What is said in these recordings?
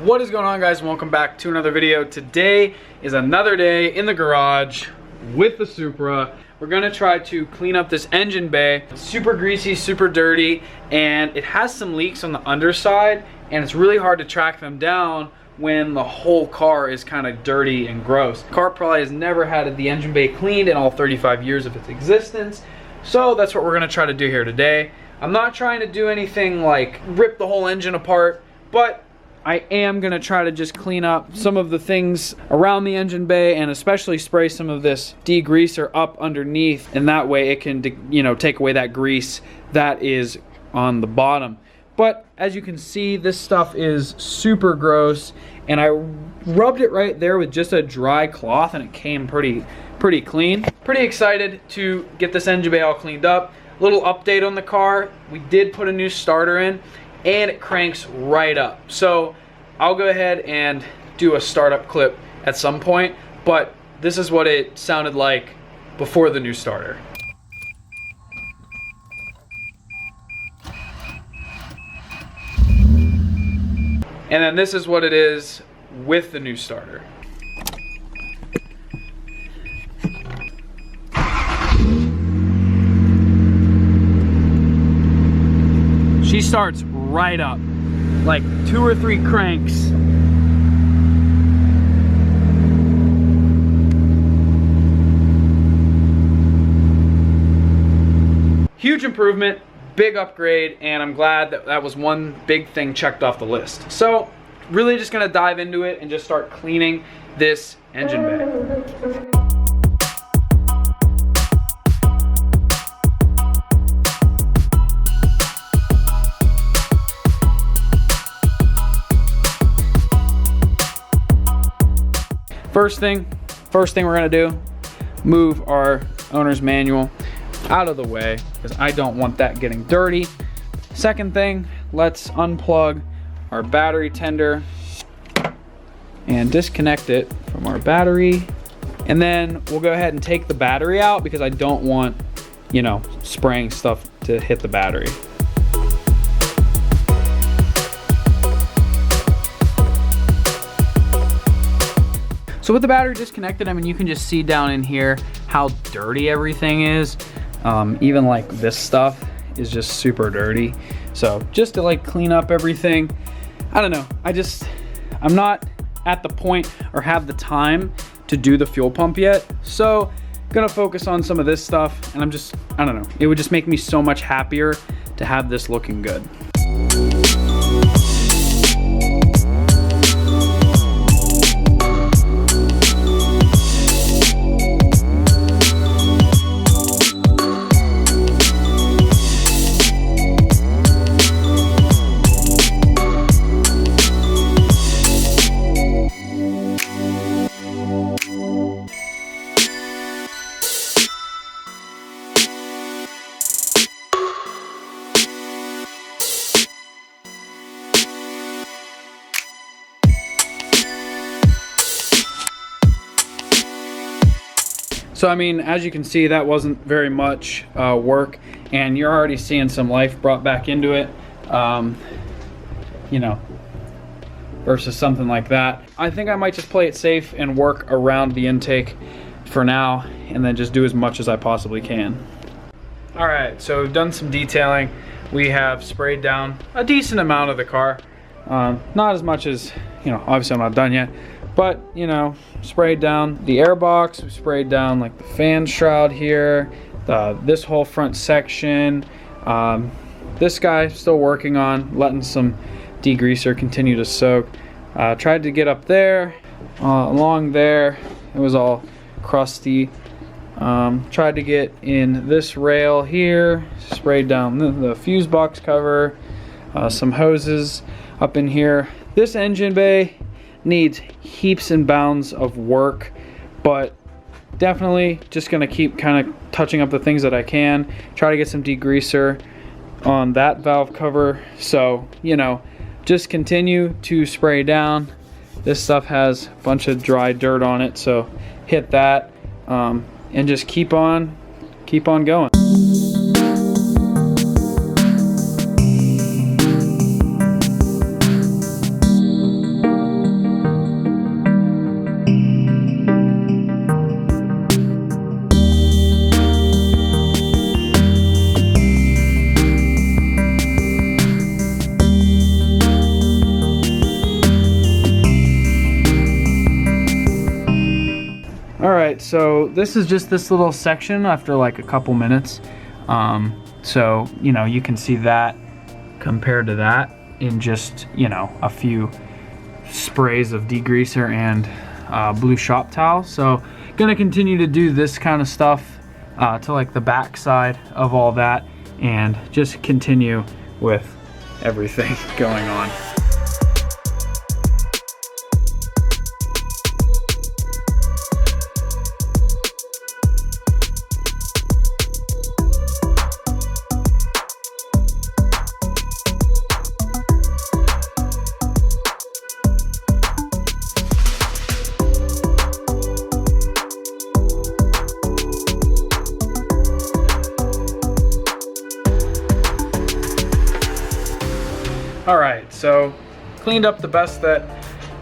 What is going on, guys? Welcome back to another video. Today is another day in the garage with the Supra. We're gonna try to clean up this engine bay. It's super greasy, super dirty, and it has some leaks on the underside, and it's really hard to track them down when the whole car is kind of dirty and gross. The car probably has never had the engine bay cleaned in all 35 years of its existence, so that's what we're gonna try to do here today. I'm not trying to do anything like rip the whole engine apart, but I am gonna try to just clean up some of the things around the engine bay and especially spray some of this degreaser up underneath, and that way it can, you know, take away that grease that is on the bottom. But as you can see, this stuff is super gross, and I rubbed it right there with just a dry cloth and it came pretty clean. Pretty excited to get this engine bay all cleaned up. Little update on the car, we did put a new starter in and it cranks right up. So I'll go ahead and do a startup clip at some point, but this is what it sounded like before the new starter. And then this is what it is with the new starter. She starts right up, like 2 or 3 cranks. Huge improvement, big upgrade, and I'm glad that that was one big thing checked off the list. So really just gonna dive into it and just start cleaning this engine bay. First thing we're gonna do, move our owner's manual out of the way because I don't want that getting dirty. Second thing, let's unplug our battery tender and disconnect it from our battery. And then we'll go ahead and take the battery out because I don't want, you know, spraying stuff to hit the battery. So with the battery disconnected, I mean, you can just see down in here how dirty everything is. Even like this stuff is just super dirty. So just to like clean up everything, I don't know. I'm not at the point or have the time to do the fuel pump yet. So gonna focus on some of this stuff, and I don't know. It would just make me so much happier to have this looking good. So I mean, as you can see, that wasn't very much work, and you're already seeing some life brought back into it, you know, versus something like that. I think I might just play it safe and work around the intake for now, and then just do as much as I possibly can. All right, so we've done some detailing. We have sprayed down a decent amount of the car. Not as much as, you know, obviously I'm not done yet, but, you know, sprayed down the airbox, we sprayed down like the fan shroud here, this whole front section. This guy still working on letting some degreaser continue to soak. Tried to get up there, along there, it was all crusty. Tried to get in this rail here, sprayed down the fuse box cover, some hoses up in here. This engine bay needs heaps and bounds of work, but definitely just gonna keep kind of touching up the things that I can. Try to get some degreaser on that valve cover. So, you know, just continue to spray down. This stuff has a bunch of dry dirt on it, so hit that and just keep on going. right, so this is just this little section after like a couple minutes. So, you know, you can see that compared to that in just, you know, a few sprays of degreaser and blue shop towel. So gonna continue to do this kind of stuff to like the back side of all that, and just continue with everything going on. All right, so cleaned up the best that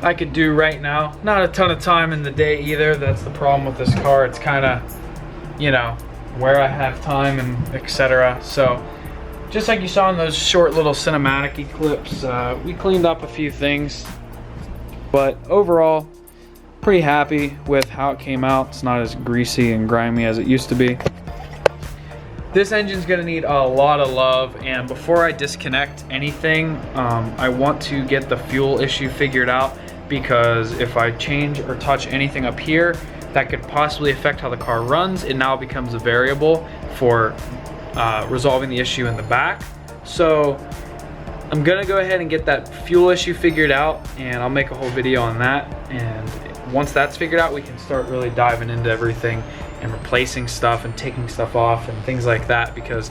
I could do right now. Not a ton of time in the day either. That's the problem with this car. It's kind of, you know, where I have time and etc. So just like you saw in those short little cinematic clips, we cleaned up a few things, but overall pretty happy with how it came out. It's not as greasy and grimy as it used to be. This engine's gonna need a lot of love, and before I disconnect anything, I want to get the fuel issue figured out, because if I change or touch anything up here, that could possibly affect how the car runs. It now becomes a variable for resolving the issue in the back. So I'm gonna go ahead and get that fuel issue figured out, and I'll make a whole video on that. And once that's figured out, we can start really diving into everything and replacing stuff and taking stuff off and things like that. Because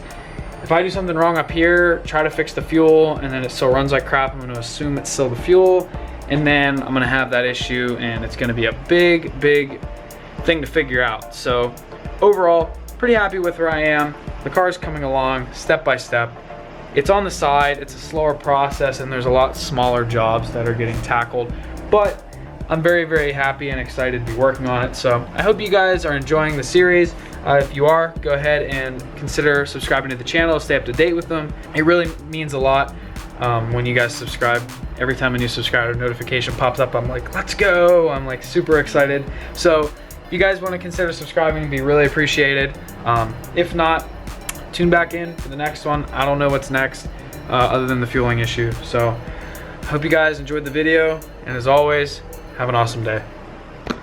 if I do something wrong up here, try to fix the fuel, and then it still runs like crap, I'm gonna assume it's still the fuel, and then I'm gonna have that issue, and it's gonna be a big thing to figure out. So overall, pretty happy with where I am. The car's coming along step by step. It's on the side, it's a slower process, and there's a lot smaller jobs that are getting tackled, but I'm very happy and excited to be working on it. So I hope you guys are enjoying the series. If you are, go ahead and consider subscribing to the channel, stay up to date with them. It really means a lot when you guys subscribe. Every time a new subscriber notification pops up, I'm like, let's go. I'm like super excited. So if you guys want to consider subscribing, it'd be really appreciated. If not, tune back in for the next one. I don't know what's next other than the fueling issue. So I hope you guys enjoyed the video, and as always, have an awesome day.